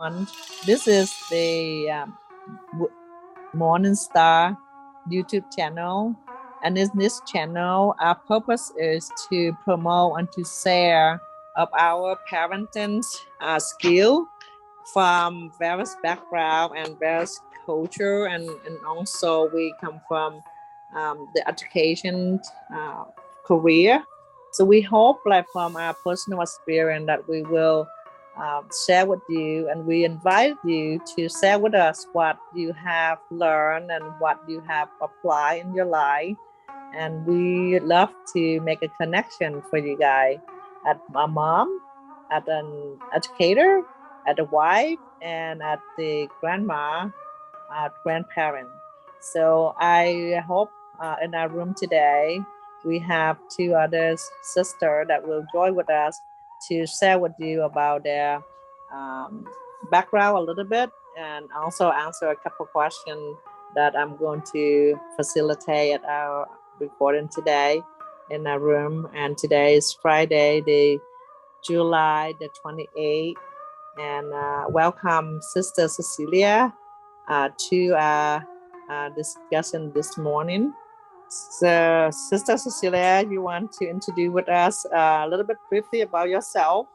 everyone. This is the Morning Star YouTube channel. And in this channel, our purpose is to promote and to share of our parenting skill from various background and various culture, and also we come from the education career. So we hope, like from our personal experience, that we will share with you, and we invite you to share with us what you have learned and what you have applied in your life. And we love to make a connection for you guys, at a mom, at an educator, at a wife, and at the grandma, grandparent. So I hope in our room today we have two other sisters that will join with us to share with you about their um, background a little bit, and also answer a couple questions that I'm going to facilitate at our recording today in our room. And today is Friday, the July the 28th. And welcome, Sister Cecilia, to our discussion this morning. So, Sister Cecilia, you want to introduce with us a little bit briefly about yourself,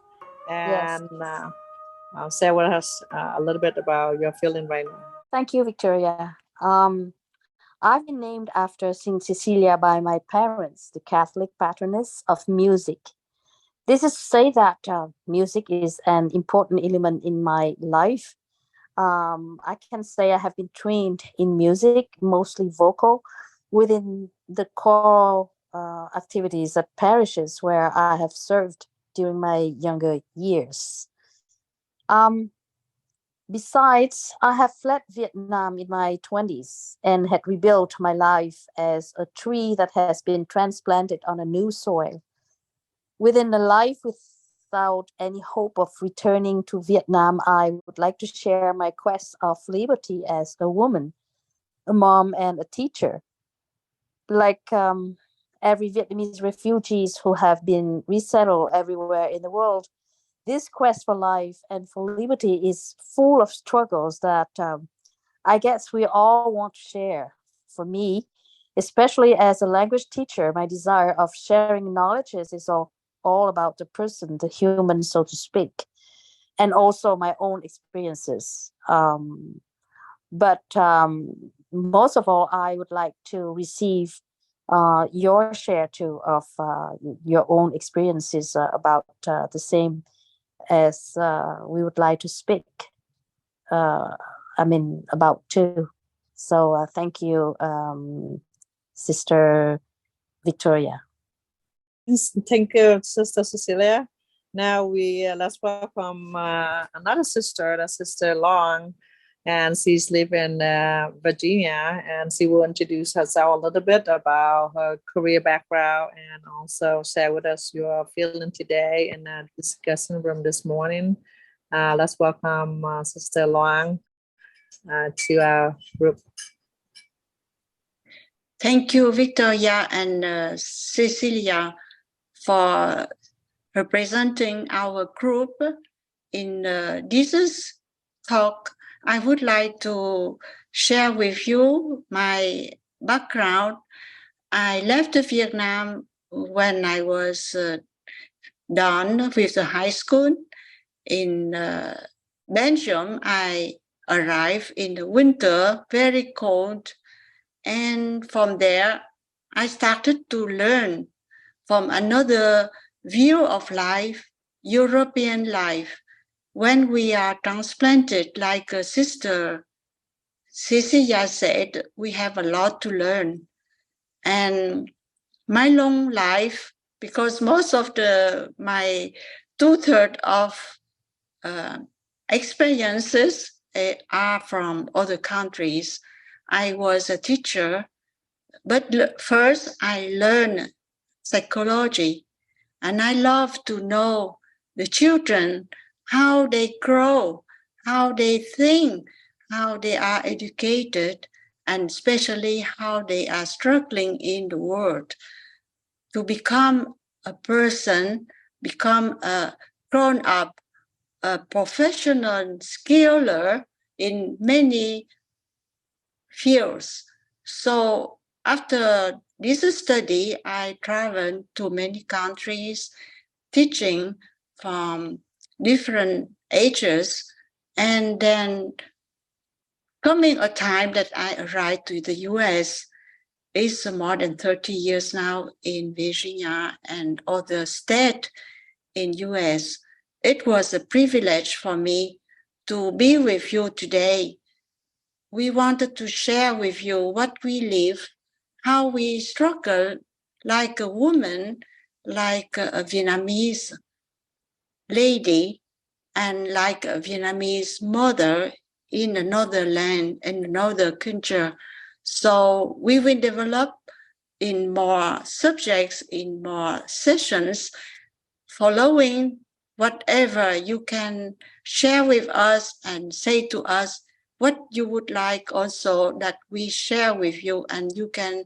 Yes. and share with us a little bit about your feeling right now. Thank you, Victoria. I've been named after Saint Cecilia by my parents, the Catholic patroness of music. This is to say that music is an important element in my life. I can say I have been trained in music, mostly vocal, within the choral activities at parishes where I have served during my younger years. Um, Besides, I have fled Vietnam in my 20s and had rebuilt my life as a tree that has been transplanted on a new soil. Within a life without any hope of returning to Vietnam, I would like to share my quest of liberty as a woman, a mom, and a teacher. Like every Vietnamese refugees who have been resettled everywhere in the world, this quest for life and for liberty is full of struggles that I guess we all want to share. For me, especially as a language teacher, my desire of sharing knowledges is all about the person, the human, so to speak, and also my own experiences. But most of all, I would like to receive your share too of your own experiences about the same as we would like to speak. Uh, about too. So thank you, Sister Victoria. Thank you, Sister Cecilia. Now we let's welcome another sister, the Sister Long, and she's living in Virginia, and she will introduce herself a little bit about her career background, and also share with us your feeling today in the discussion room this morning. Let's welcome Sister Long to our group. Thank you, Victoria and Cecilia, for representing our group in this talk. I would like to share with you my background. I left Vietnam when I was done with the high school. In Belgium, I arrived in the winter, very cold. And from there, I started to learn from another view of life, European life. When we are transplanted, like a sister Cecilia said, we have a lot to learn. And my long life, because most of my 2/3 of experiences are from other countries. I was a teacher, but first I learned psychology, and I love to know the children, how they grow, how they think, how they are educated, and especially how they are struggling in the world to become a person, become a grown-up a professional skiller in many fields. So after this study, I traveled to many countries teaching from different ages. And then coming a time that I arrived to the US, it's more than 30 years now in Virginia and other states in US. It was a privilege for me to be with you today. We wanted to share with you what we live, how we struggle like a woman, like a Vietnamese lady, and like a Vietnamese mother in another land, in another culture. So we will develop in more subjects, in more sessions, following whatever you can share with us and say to us what you would like also that we share with you, and you can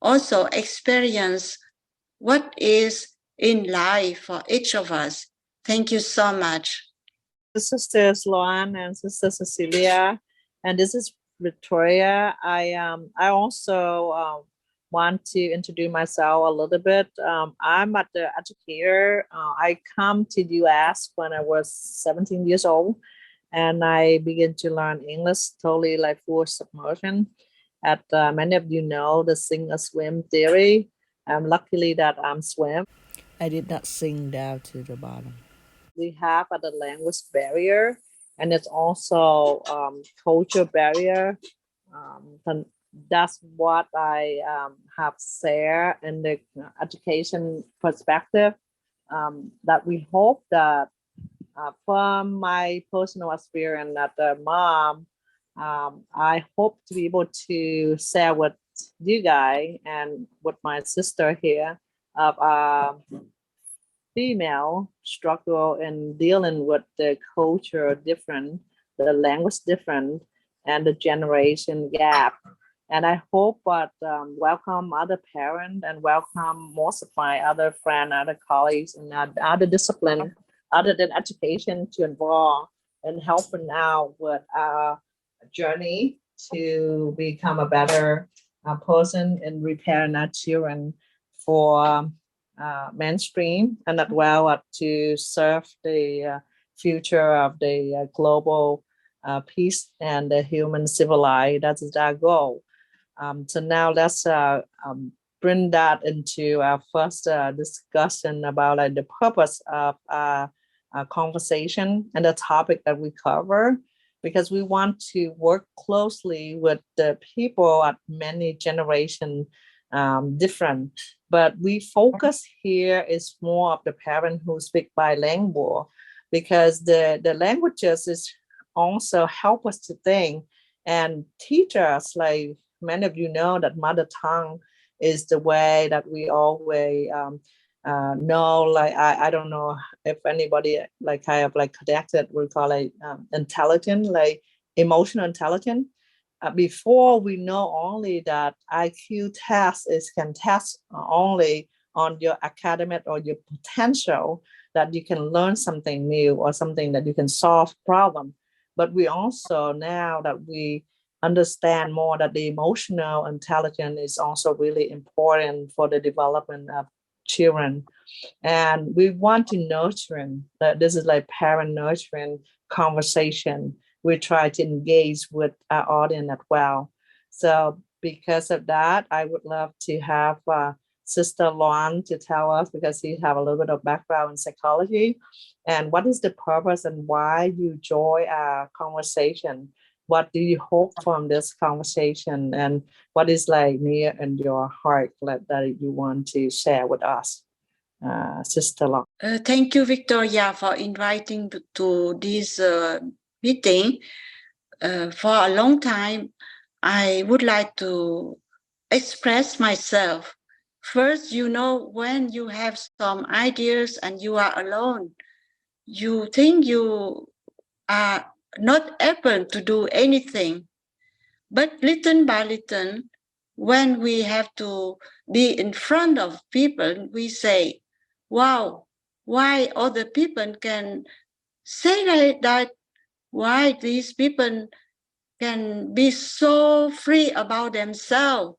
also experience what is in life for each of us. Thank you so much. Sisters Luan and Sister Cecilia, and this is Victoria. I also want to introduce myself a little bit. I'm at the educator. I come to US when I was 17 years old, and I began to learn English totally like full submersion. At many of you know the sink or swim theory. Luckily that I'm swim. I did not sink down to the bottom. We have the language barrier, and it's also culture barrier. And that's what I have shared in the education perspective. That we hope that from my personal experience as a mom, I hope to be able to share with you guys and with my sister here of female struggle in dealing with the culture different, the language different, and the generation gap. And I hope that welcome other parents and welcome most of my other friends, other colleagues, and other discipline other than education to involve and helping out with our journey to become a better person and repairing our children for mainstream and as well to serve the future of the global peace and the human civilized. That is our goal. So now let's bring that into our first discussion about the purpose of conversation and the topic that we cover, because we want to work closely with the people at many generation different. But we focus here is more of the parent who speak bilingual, because the languages is also help us to think and teach us, like many of you know that mother tongue is the way that we always know, like I don't know if anybody like kind of like connected, we call it intelligent, like emotional intelligence. Before we know only that IQ test is can test only on your academic or your potential, that you can learn something new or something that you can solve problem. But we also now that we understand more that the emotional intelligence is also really important for the development of children. And we want to nurturing that. This is like parent nurturing conversation. We try to engage with our audience as well. So because of that, I would love to have Sister Luan to tell us, because he have a little bit of background in psychology, and what is the purpose and why you join our conversation. What do you hope from this conversation, and what is like near in your heart that you want to share with us, Sister Luan? Thank you, Victoria, for inviting to this meeting. For a long time, I would like to express myself. First, when you have some ideas and you are alone, you think you are not able to do anything. But little by little, when we have to be in front of people, we say, wow, why other people can say that why these people can be so free about themselves.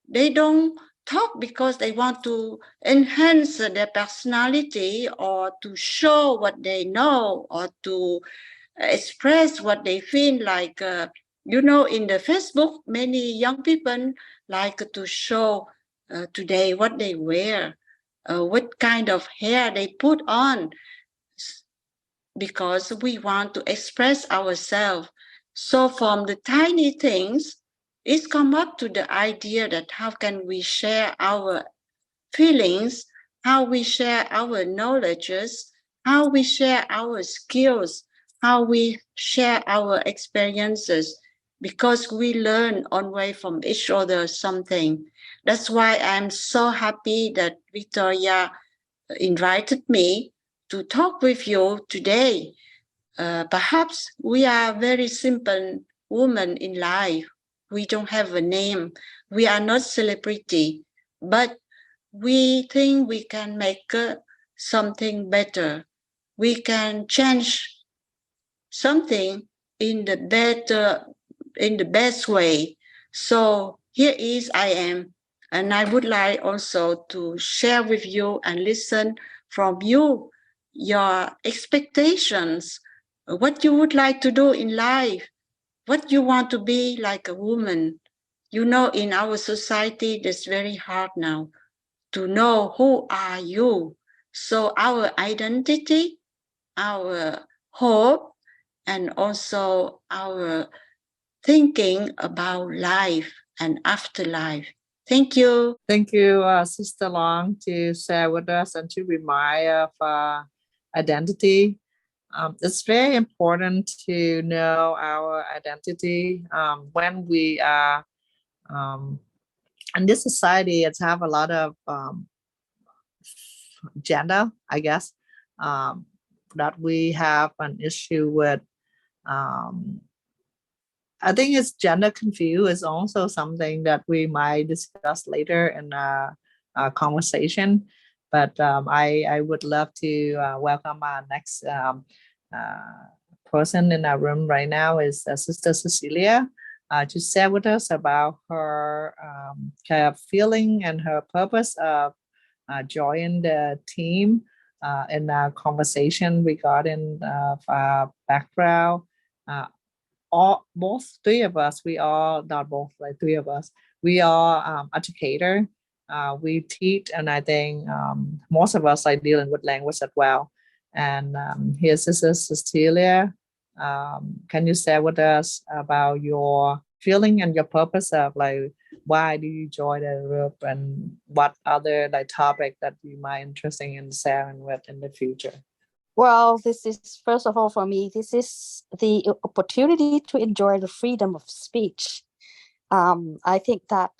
They don't talk because they want to enhance their personality or to show what they know or to express what they feel like. In the Facebook, many young people like to show today what they wear, what kind of hair they put on, because we want to express ourselves. So from the tiny things, it's come up to the idea that how can we share our feelings, how we share our knowledges, how we share our skills, how we share our experiences, because we learn on way from each other something. That's why I'm so happy that Victoria invited me to talk with you today. Perhaps we are very simple women in life. We don't have a name. We are not celebrity, but we think we can make something better. We can change something in the better, in the best way. So here is I am, and I would like also to share with you and listen from you your expectations, what you would like to do in life, what you want to be like a woman. In our society, it's very hard now to know who are you. So our identity, our hope, and also our thinking about life and afterlife. Thank you. Thank you, Sister Long, to share with us and to remind of identity. It's very important to know our identity when we are in this society. It's have a lot of gender, I guess, um, that we have an issue with. Um, I think it's gender confused is also something that we might discuss later in a conversation. But I would love to welcome our next person in our room right now is Sister Cecilia to share with us about her kind of feeling and her purpose of joining the team in a conversation regarding background. Uh, all both three of us, we all not both, like three of us, we are educator. We teach, and I think most of us are dealing with language as well. And here's Sister Cecilia. Can you share with us about your feeling and your purpose of like why do you join the group and what other like topic that you might interested in sharing with in the future? Well, this is, first of all, for me, this is the opportunity to enjoy the freedom of speech. I think that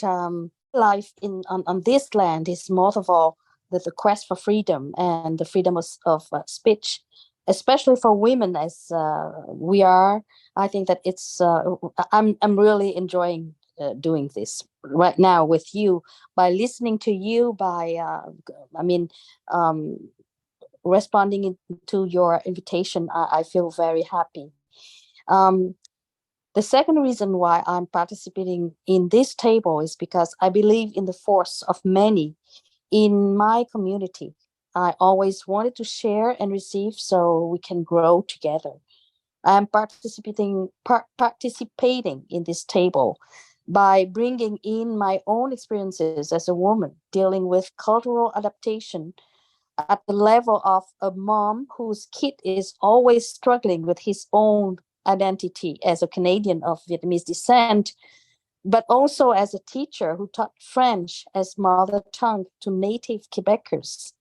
life on this land is most of all the quest for freedom and the freedom of speech, especially for women as we are. I think that I'm really enjoying doing this right now with you, by listening to you, by I mean. Responding to your invitation, I feel very happy. Um, the second reason why I'm participating in this table is because I believe in the force of many in my community. I always wanted to share and receive so we can grow together. I'm participating in this table by bringing in my own experiences as a woman dealing with cultural adaptation at the level of a mom whose kid is always struggling with his own identity as a Canadian of Vietnamese descent, but also as a teacher who taught French as mother tongue to native Quebecers.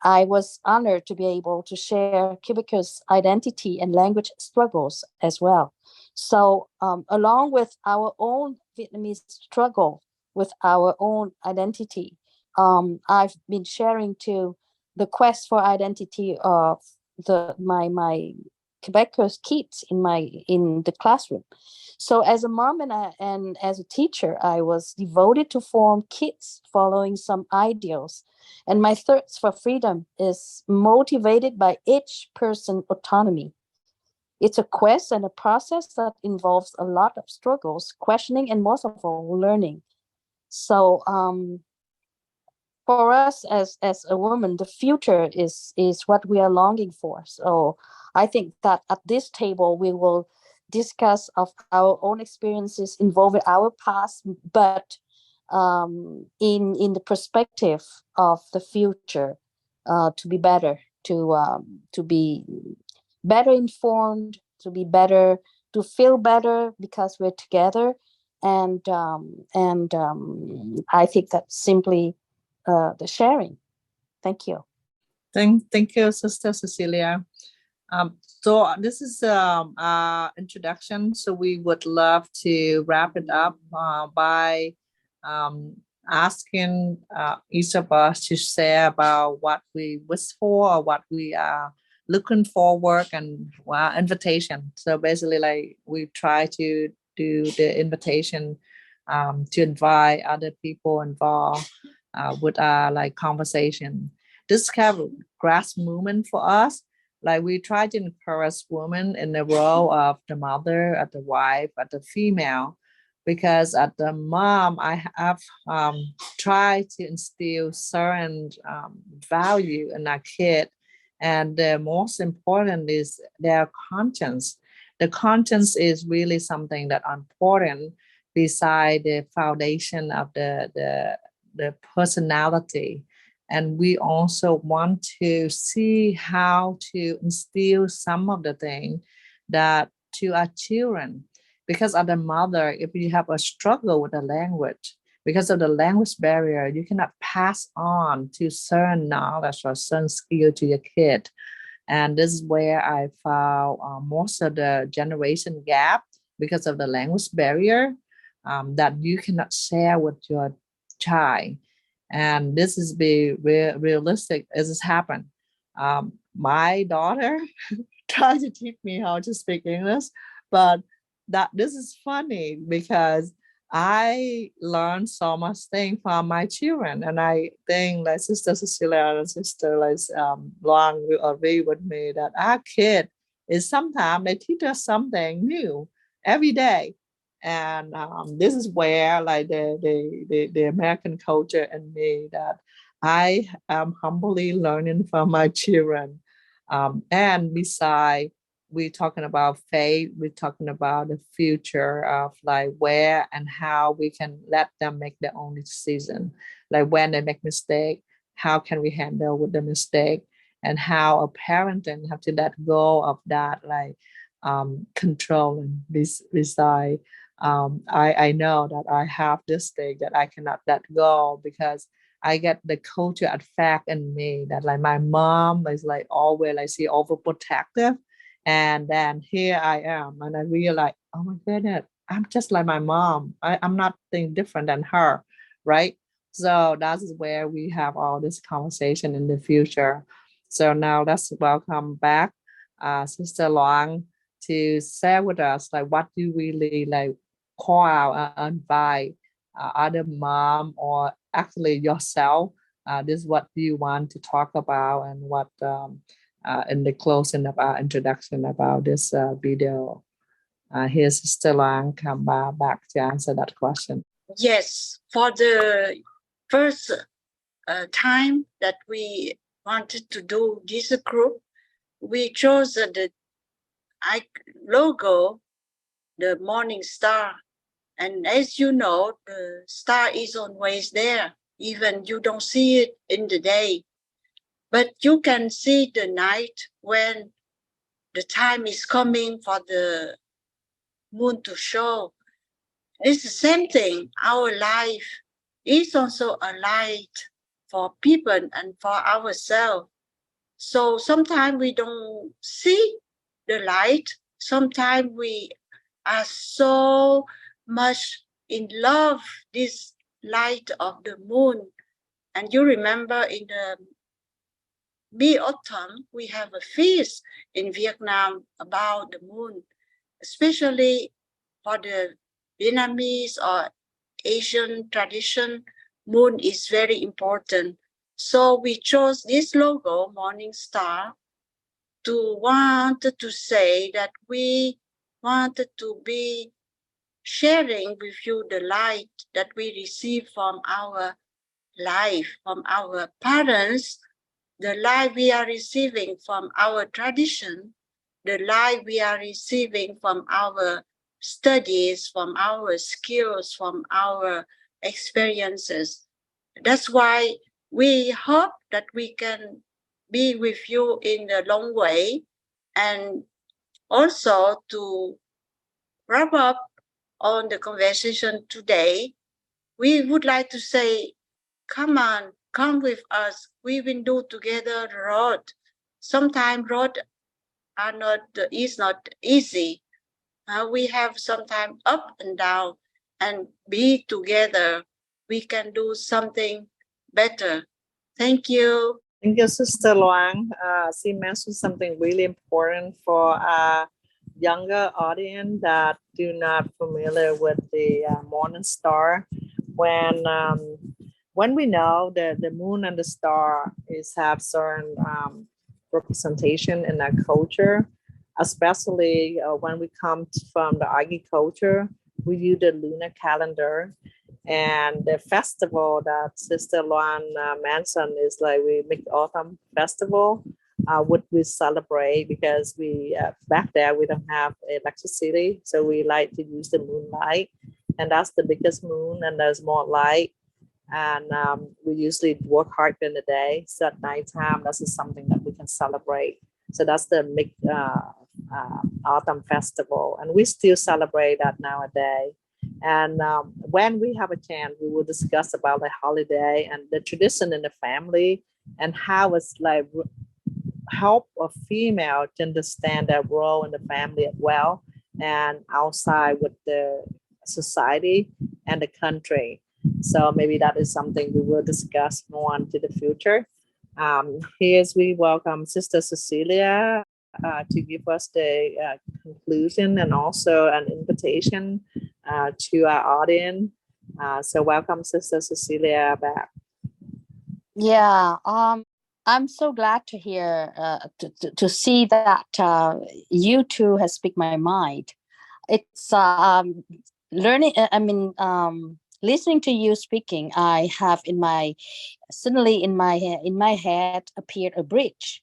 I was honored to be able to share Quebecers' identity and language struggles as well. So, along with our own Vietnamese struggle with our own identity, I've been sharing to the quest for identity of the my Quebecers kids in the classroom. So as a mom and as a teacher, I was devoted to form kids following some ideals. And my thirst for freedom is motivated by each person autonomy. It's a quest and a process that involves a lot of struggles, questioning, and most of all, learning. So for us as a woman, the future is what we are longing for. So I think that at this table we will discuss of our own experiences involving our past, but in the perspective of the future, to be better, to be better informed, to be better, to feel better because we're together. And I think that's simply the sharing. Thank you. Thank you, Sister Cecilia. So this is our introduction. So we would love to wrap it up by um, asking each of us to share about what we wish for or what we are looking forward and invitation. So basically, like we try to do the invitation to invite other people involved with our like conversation. This kind of grass movement for us, like we try to encourage women in the role of the mother, at the wife, at the female, because at the mom, I have tried to instill certain value in our kid, and the most important is their conscience. The conscience is really something that important beside the foundation of the personality, and we also want to see how to instill some of the things that to our children, because as a mother, if you have a struggle with the language because of the language barrier, you cannot pass on to certain knowledge or certain skill to your kid. And this is where I found most of the generation gap because of the language barrier, that you cannot share with your child. And this is be realistic as it's happened. My daughter tried to teach me how to speak English, but that this is funny because I learned so much thing from my children, and I think like Sister Cecilia and Sister like Long will agree with me that our kid is sometimes they teach us something new every day, and this is where like the American culture in me that I am humbly learning from my children. And beside, we're talking about faith, we're talking about the future of like where and how we can let them make their own decision. Like when they make mistake, how can we handle with the mistake, and how a parenting have to let go of that like control and beside. I know that I have this thing that I cannot let go because I get the culture effect in me that like my mom is like always like she overprotective, and then here I am and I realize, oh my goodness, I'm just like my mom. I'm not thing different than her, right? So that is where we have all this conversation in the future. So now let's welcome back Sister Loan to share with us like what do you really like call out and invite other mom or actually yourself. This is what you want to talk about and what in the closing of our introduction about this video. Here's Sister Lang come back to answer that question. Yes, for the first time that we wanted to do this group, we chose the logo, the morning star. And as you know, the star is always there, even you don't see it in the day. But you can see the night when the time is coming for the moon to show. It's the same thing. Our life is also a light for people and for ourselves. So sometimes we don't see the light. Sometimes we are so much in love this light of the moon. And you remember in the mid-autumn, we have a feast in Vietnam about the moon, especially for the Vietnamese or Asian tradition. Moon is very important. So we chose this logo, Morning Star, to want to say that we wanted to be sharing with you the light that we receive from our life, from our parents, the life we are receiving from our tradition, the life we are receiving from our studies, from our skills, from our experiences. That's why we hope that we can be with you in the long way. And also to wrap up on the conversation today, we would like to say, come on, come with us. We will do together the road. Sometimes road are not is not easy. We have sometimes up and down, and be together. We can do something better. Thank you. Thank you, Sister Luang. She mentioned something really important for a younger audience that do not familiar with the morning star. When when we know that the moon and the star is have certain representation in our culture, especially when we come from the agriculture, we use the lunar calendar, and the festival that Sister Luan mentioned is like we make autumn festival, what we celebrate because we back there we don't have electricity, so we like to use the moonlight, and that's the biggest moon, and there's more light, and we usually work hard in the day. So at nighttime, this is something that we can celebrate. So that's the autumn festival, and we still celebrate that nowadays. And when we have a chance, we will discuss about the holiday and the tradition in the family and how it's like help a female to understand their role in the family as well and outside with the society and the country. So maybe that is something we will discuss more into the future. Here's we welcome Sister Cecilia to give us the conclusion and also an invitation to our audience. So welcome, Sister Cecilia, back. Yeah, I'm so glad to hear, to see that you two has speak my mind. It's learning. I mean, listening to you speaking, I have in my suddenly in my head appeared a bridge.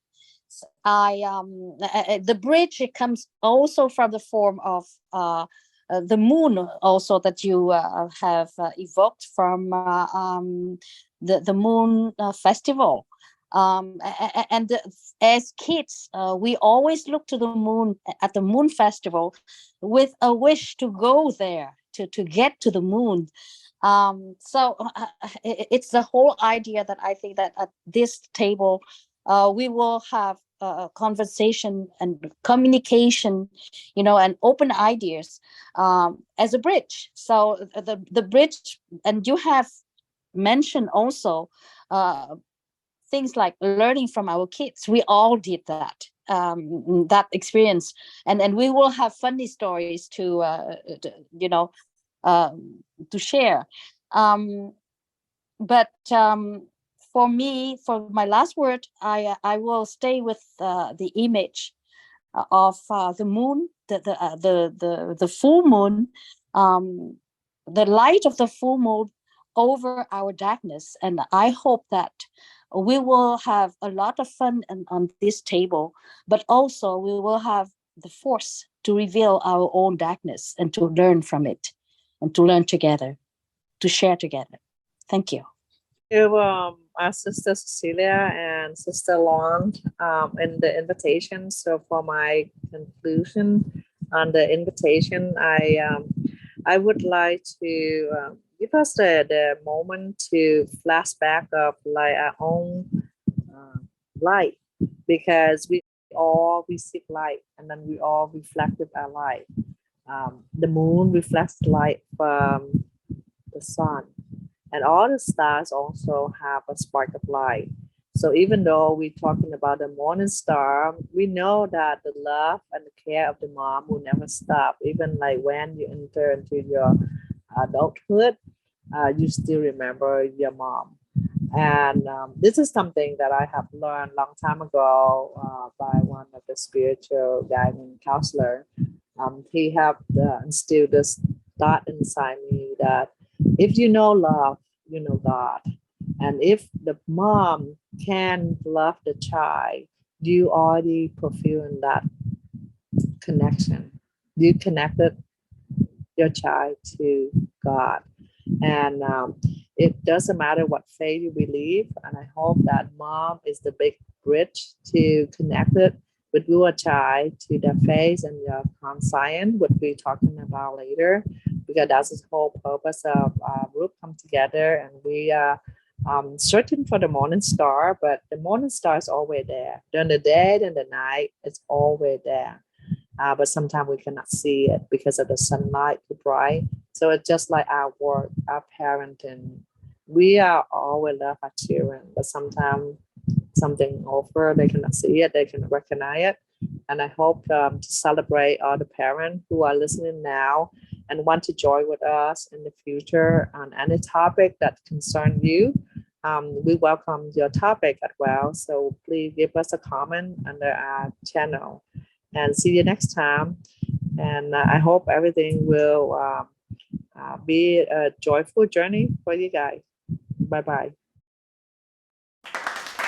The bridge, it comes also from the form of the moon, also that you have evoked from the moon festival. And as kids, we always look to the moon at the moon festival with a wish to go there, to get to the moon. So it's the whole idea that I think that at this table we will have a conversation and communication, and open ideas as a bridge. So the bridge, and you have mentioned also things like learning from our kids. We all did that, that experience, and we will have funny stories to share. But for me, for my last word, I will stay with the image of the moon, the full moon, um, the light of the full moon over our darkness. And I hope that we will have a lot of fun on this table, but also we will have the force to reveal our own darkness and to learn from it and to learn together, to share together. Thank you. You, Sister Cecilia and Sister Lawn, in the invitation. So for my conclusion on the invitation, I would like to give us the moment to flashback of like our own light, because we all receive light and then we all reflect with our light. The moon reflects light from the sun, and all the stars also have a spark of light. So even though we're talking about the morning star, we know that the love and the care of the mom will never stop. Even like when you enter into your adulthood, you still remember your mom. And this is something that I have learned a long time ago by one of the spiritual guiding counselor. He have instilled this thought inside me that if you know love, you know God. And if the mom can love the child, you already fulfill that connection. You connected your child to God. And it doesn't matter what faith you believe. And I hope that mom is the big bridge to connect it with your child to their faith and your conscience, what we're talking about later, because that's the whole purpose of group come together and we are searching for the morning star, but the morning star is always there. During the day and the night, it's always there. But sometimes we cannot see it because of the sunlight too bright. So it's just like our work, our parenting. We are always love our children, but sometimes something over, they cannot see it, they cannot recognize it. And I hope to celebrate all the parents who are listening now and want to join with us in the future on any topic that concern you. We welcome your topic as well. So please give us a comment under our channel and see you next time. And I hope everything will be a joyful journey for you guys. Bye bye.